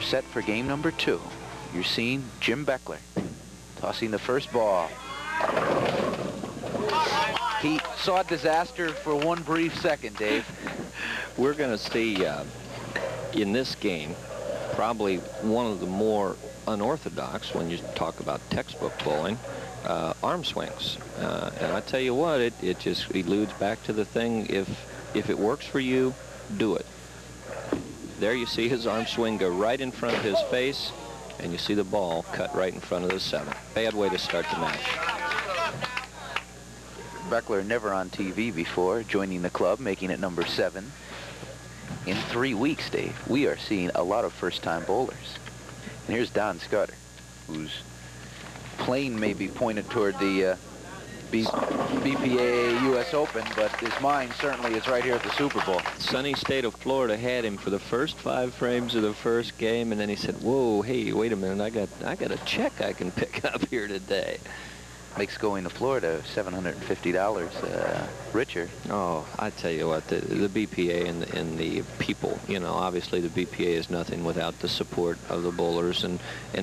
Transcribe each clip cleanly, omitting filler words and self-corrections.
set for game number 2. You're seeing Jim Beckler tossing the first ball. He saw disaster for one brief second, Dave. We're going to see in this game probably one of the more unorthodox, when you talk about textbook bowling, arm swings. And I tell you what, it just eludes back to the thing, if it works for you, do it. There you see his arm swing go right in front of his face, and you see the ball cut right in front of the 7. Bad way to start the match. Beckler never on TV before, joining the club, making it number 7. In 3 weeks, Dave, we are seeing a lot of first-time bowlers. And here's Don Scudder, whose plane may be pointed toward the BPA US Open, but his mind certainly is right here at the Super Bowl. Sunny state of Florida had him for the first 5 frames of the first game, and then he said, whoa, hey, wait a minute, I got a check I can pick up here today. Makes going to Florida $750 richer. Oh, I tell you what, the BPA and the people, you know, obviously the BPA is nothing without the support of the bowlers and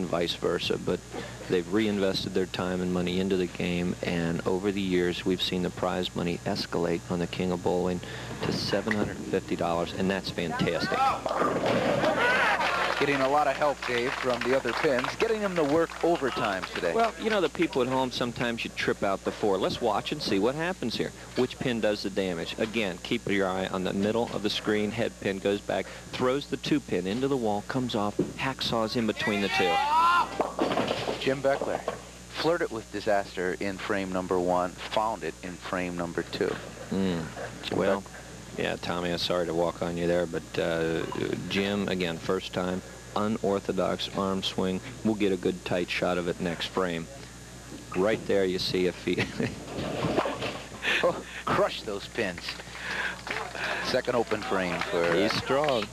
vice versa, but they've reinvested their time and money into the game, and over the years we've seen the prize money escalate on the King of Bowling to $750, and that's fantastic. Getting a lot of help, Dave, from the other pins, getting them to work overtimes today. Well, you know, the people at home, sometimes you trip out the 4. Let's watch and see what happens here. Which pin does the damage? Again, keep your eye on the middle of the screen. Head pin goes back, throws the 2 pin into the wall, comes off, hacksaws in between the 2. Jim Beckler flirted with disaster in frame number 1, found it in frame number 2. Well, yeah, Tommy, I'm sorry to walk on you there, but Jim, again, first time, unorthodox arm swing. We'll get a good tight shot of it next frame. Right there you see if he... Oh, crush those pins. Second open frame for he's strong.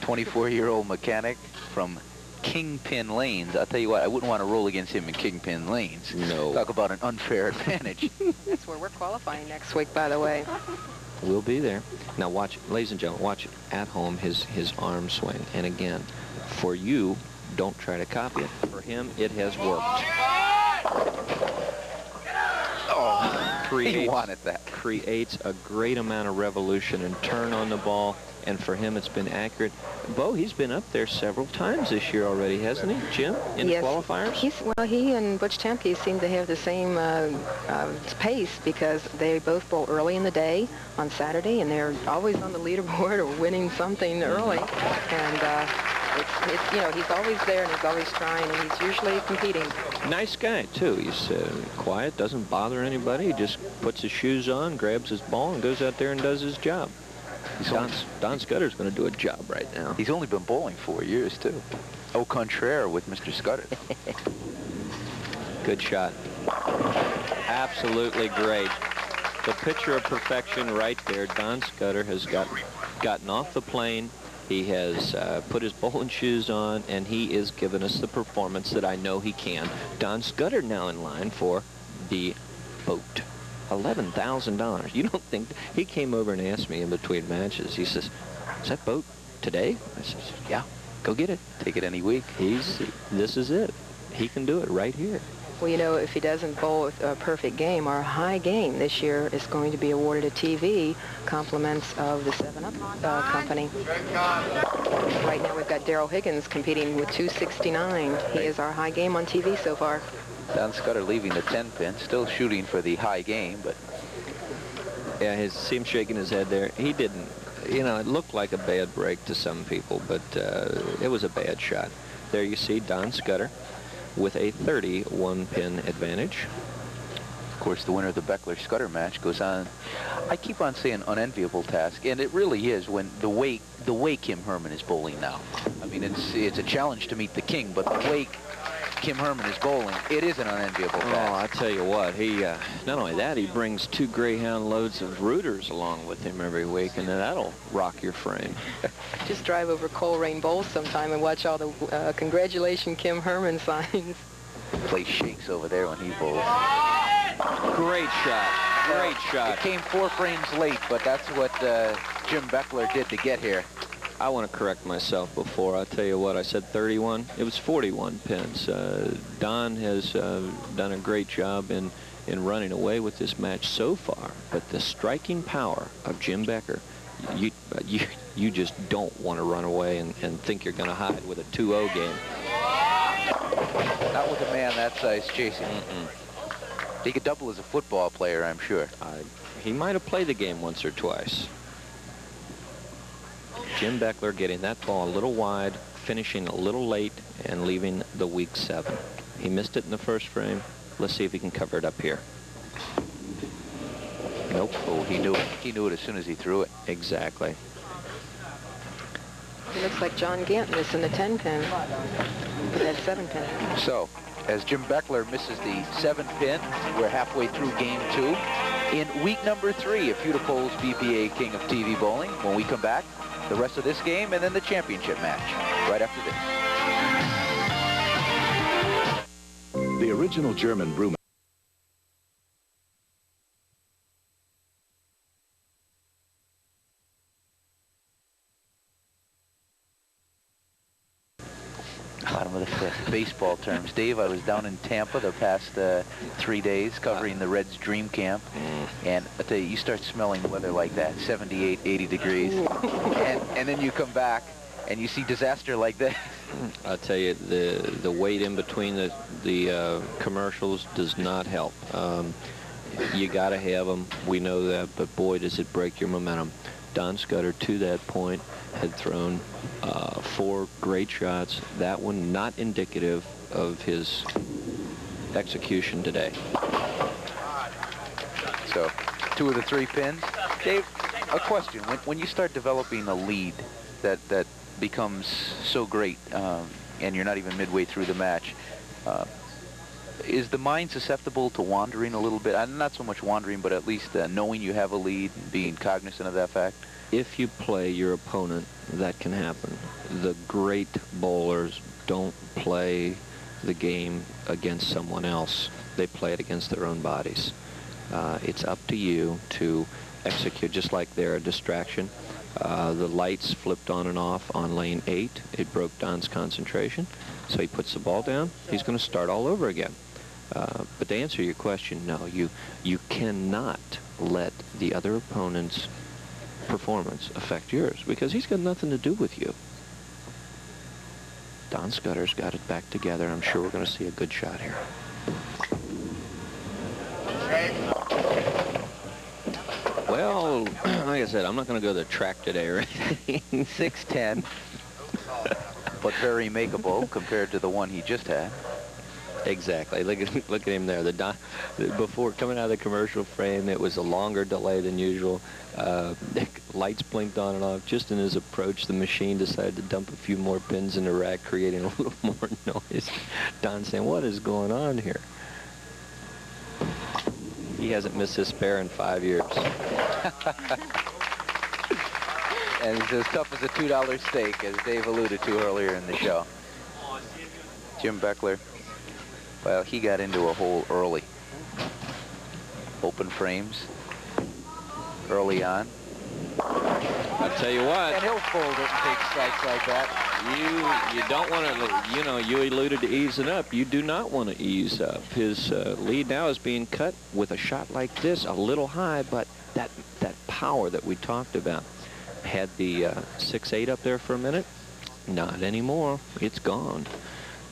24-year-old mechanic from Kingpin Lanes. I'll tell you what, I wouldn't want to roll against him in Kingpin Lanes. No. Talk about an unfair advantage. That's where we're qualifying next week, by the way. We'll be there. Now watch, ladies and gentlemen, watch at home his arm swing. And again, for you, don't try to copy it. For him, it has worked. Oh, he wanted that. Creates a great amount of revolution and turn on the ball. And for him, it's been accurate. Bo, he's been up there several times this year already, hasn't he, Jim, in the qualifiers? Well, he and Butch Temke seem to have the same pace, because they both bowl early in the day on Saturday, and they're always on the leaderboard or winning something early. And it's you know, he's always there and he's always trying, and he's usually competing. Nice guy, too. He's quiet, doesn't bother anybody. He just puts his shoes on, grabs his ball, and goes out there and does his job. Don Scudder's going to do a job right now. He's only been bowling 4 years, too. Au contraire with Mr. Scudder. Good shot. Absolutely great. The picture of perfection right there. Don Scudder has gotten off the plane. He has put his bowling shoes on, and he is giving us the performance that I know he can. Don Scudder now in line for the boat. $11,000. You don't think... He came over and asked me in between matches. He says, is that boat today? I says, yeah, go get it. Take it any week. This is it. He can do it right here. Well, you know, if he doesn't bowl a perfect game, our high game this year is going to be awarded a TV, compliments of the 7-Up company. Right now we've got Daryl Higgins competing with 269. He is our high game on TV so far. Don Scudder leaving the 10 pin, still shooting for the high game, but... Yeah, see him shaking his head there. He didn't, you know, it looked like a bad break to some people, but it was a bad shot. There you see Don Scudder with a 31-pin advantage. Of course, the winner of the Beckler-Scudder match goes on, I keep on saying unenviable task, and it really is when the way Kim Herman is bowling now. I mean, it's a challenge to meet the king, but the way Kim Herman is bowling, it is an unenviable task. Oh, I tell you what, he not only that, he brings 2 Greyhound loads of rooters along with him every week, and that'll rock your frame. Just drive over Coleraine Bowls sometime and watch all the congratulations Kim Herman signs. The place shakes over there when he bowls. Great shot. Great shot. It came 4 frames late, but that's what Jim Beckler did to get here. I want to correct myself before. I'll tell you what, I said 31. It was 41 pins. Don has done a great job in running away with this match so far, but the striking power of Jim Beckler, you just don't want to run away and think you're going to hide with a 2-0 game. Not with a man that size chasing. He could double as a football player, I'm sure. He might have played the game once or twice. Jim Beckler getting that ball a little wide, finishing a little late, and leaving the weak 7. He missed it in the first frame. Let's see if he can cover it up here. Nope. Oh, he knew it. He knew it as soon as he threw it. Exactly. It looks like John Gant missing the 10-pin. He had 7-pin. So, as Jim Beckler misses the 7-pin, we're halfway through game 2. In week number 3 of Hudy BPA King of TV Bowling. When we come back, the rest of this game and then the championship match right after this. The original German broom. Bottom of the 5th. Baseball terms. Dave, I was down in Tampa the past 3 days covering the Reds Dream Camp. And I tell you, you start smelling weather like that, 78, 80 degrees. and then you come back and you see disaster like that. I'll tell you, the wait in between the commercials does not help. You got to have them. We know that, but boy, does it break your momentum. Don Scudder, to that point, had thrown 4 great shots. That one not indicative of his execution today. So, 2 of the 3 pins. Dave, a question. When you start developing a lead that becomes so great, and you're not even midway through the match, is the mind susceptible to wandering a little bit? Not so much wandering, but at least knowing you have a lead and being cognizant of that fact? If you play your opponent, that can happen. The great bowlers don't play the game against someone else. They play it against their own bodies. It's up to you to execute, just like they're a distraction. The lights flipped on and off on lane 8. It broke Don's concentration. So he puts the ball down. He's going to start all over again. But to answer your question, no, you cannot let the other opponent's performance affect yours, because he's got nothing to do with you. Don Scudder's got it back together. I'm sure we're going to see a good shot here. Well, like I said, I'm not going to go to the track today or anything. 6'10", but very makeable compared to the one he just had. Exactly. Look at him there. Before coming out of the commercial frame, it was a longer delay than usual. Lights blinked on and off. Just in his approach, the machine decided to dump a few more pins in the rack, creating a little more noise. Don saying, "What is going on here?" He hasn't missed his spare in 5 years. And it's as tough as a $2 steak, as Dave alluded to earlier in the show. Jim Beckler, well, he got into a hole early. Open frames early on. I'll tell you what. And he'll fold it and take strikes like that. You don't want to, you know, you alluded to easing up. You do not want to ease up. His lead now is being cut with a shot like this, a little high, but that power that we talked about. Had the 6-8 up there for a minute. Not anymore. It's gone.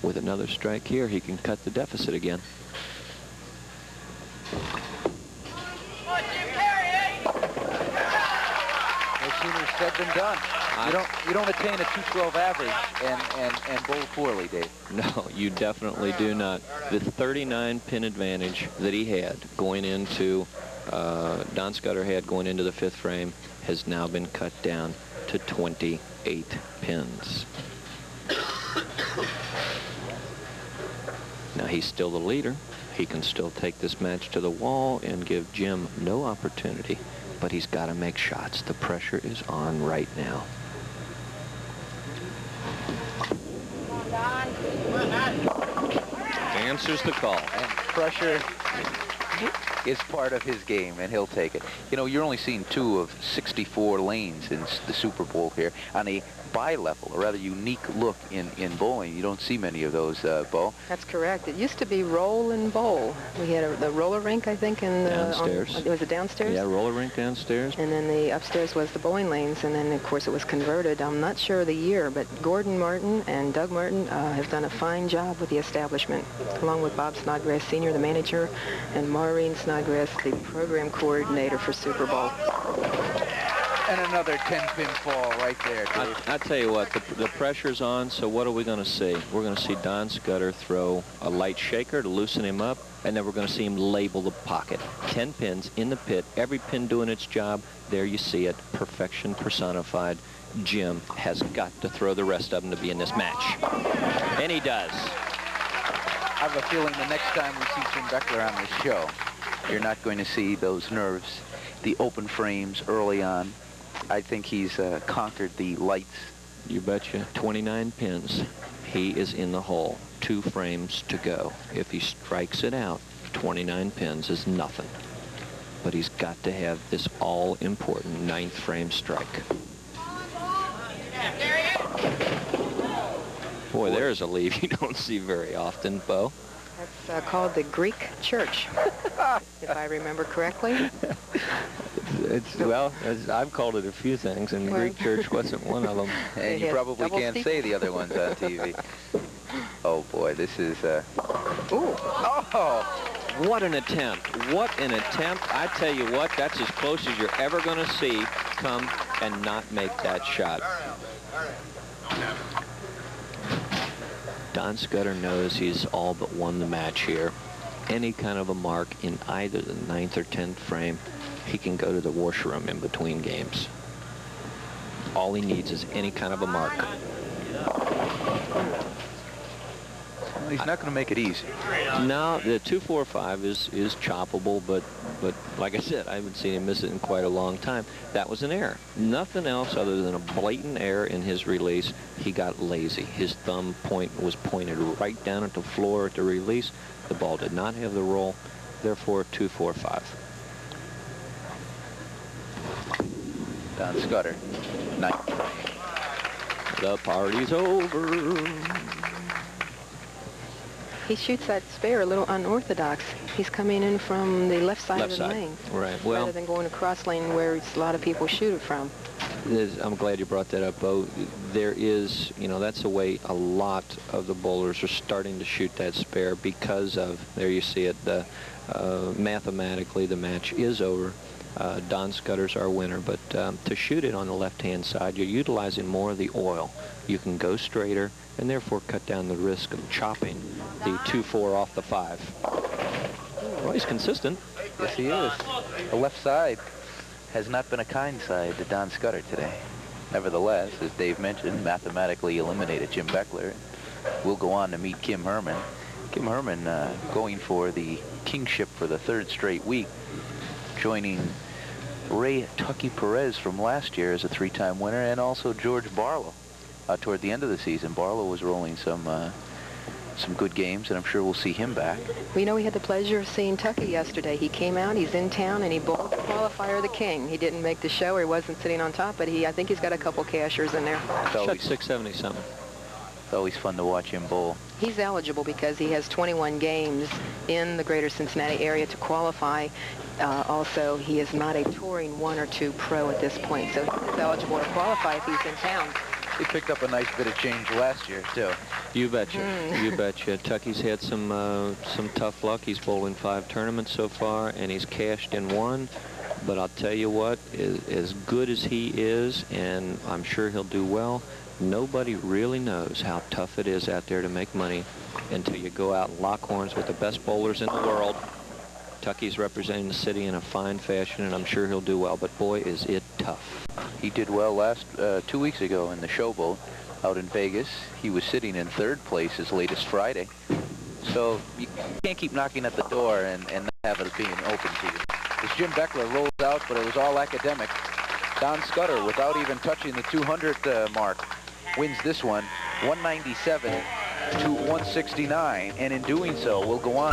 With another strike here, he can cut the deficit again. No sooner said than done. You don't attain a 212 average and bowl poorly, Dave. No, you definitely do not. The 39 pin advantage that he had going into Don Scudder had going into the 5th frame has now been cut down to 28 pins. Now he's still the leader. He can still take this match to the wall and give Jim no opportunity, but he's got to make shots. The pressure is on right now. Answers the call. And pressure is part of his game, and he'll take it. You know, you're only seeing 2 of 64 lanes in the Super Bowl here on a bi-level, a rather unique look in bowling. You don't see many of those, Bo. That's correct. It used to be roll and bowl. We had the roller rink, I think, in the downstairs. it was it downstairs? Yeah, roller rink downstairs. And then the upstairs was the bowling lanes, and then of course it was converted. I'm not sure the year, but Gordon Martin and Doug Martin have done a fine job with the establishment, along with Bob Snodgrass Sr., the manager, and Maureen Snodgrass, the program coordinator for Super Bowl. And another 10-pin fall right there, Dave. I tell you what, the pressure's on, so what are we going to see? We're going to see Don Scudder throw a light shaker to loosen him up, and then we're going to see him label the pocket. 10 pins in the pit, every pin doing its job. There you see it, perfection personified. Jim has got to throw the rest of them to be in this match. And he does. I have a feeling the next time we see Jim Beckler on this show, you're not going to see those nerves, the open frames early on. I think he's conquered the lights. You betcha. 29 pins. He is in the hole. 2 frames to go. If he strikes it out, 29 pins is nothing. But he's got to have this all-important 9th frame strike. Boy, there's a leave you don't see very often, Bo. That's called the Greek Church, if I remember correctly. Well, I've called it a few things, and Greek Church wasn't one of them. And you probably can't say the other ones on TV. Oh, boy, this is... Ooh. Oh! What an attempt. What an attempt. I tell you what, that's as close as you're ever going to see come and not make that shot. Don Scudder knows he's all but won the match here. Any kind of a mark in either the 9th or 10th frame, he can go to the washroom in between games. All he needs is any kind of a mark. Well, he's not going to make it easy. No, the 2-4-5 is choppable, but like I said, I haven't seen him miss it in quite a long time. That was an error. Nothing else other than a blatant error in his release. He got lazy. His thumb point was pointed right down at the floor at the release. The ball did not have the roll. Therefore, 2-4-5. Don Scudder, 9th frame. The party's over. He shoots that spare a little unorthodox. He's coming in from the left side of the lane. Right. Well, rather than going across lane where a lot of people shoot it from. I'm glad you brought that up, Bo. There is, you know, that's the way a lot of the bowlers are starting to shoot that spare because of, there you see it, mathematically the match is over. Don Scudder's our winner, but to shoot it on the left-hand side, you're utilizing more of the oil. You can go straighter and therefore cut down the risk of chopping the 2-4 off the 5. Well, he's consistent. Yes, he is. The left side has not been a kind side to Don Scudder today. Nevertheless, as Dave mentioned, mathematically eliminated Jim Beckler. We'll go on to meet Kim Herman. Kim Herman going for the kingship for the 3rd straight week, joining Ray Tucky Perez from last year as a 3-time winner, and also George Barlow. Toward the end of the season, Barlow was rolling some good games, and I'm sure we'll see him back. We know we had the pleasure of seeing Tucky yesterday. He came out, he's in town, and he bowled the qualifier the king. He didn't make the show, or he wasn't sitting on top, but I think he's got a couple cashers in there. Shot 670 something. It's always fun to watch him bowl. He's eligible because he has 21 games in the greater Cincinnati area to qualify. Also, he is not a touring 1 or 2 pro at this point, so he's eligible to qualify if he's in town. He picked up a nice bit of change last year, too. You betcha. You betcha. Tucky's had some tough luck. He's bowled in 5 tournaments so far, and he's cashed in 1. But I'll tell you what, as good as he is, and I'm sure he'll do well, nobody really knows how tough it is out there to make money until you go out and lock horns with the best bowlers in the world. Tucky's representing the city in a fine fashion, and I'm sure he'll do well, but boy, is it tough. He did well last 2 weeks ago in the Showboat out in Vegas. He was sitting in 3rd place his latest Friday. So you can't keep knocking at the door and not have it being open to you. As Jim Beckler rolls out, but it was all academic. Don Scudder, without even touching the 200 mark, wins this one, 197 to 169, and in doing so, will go on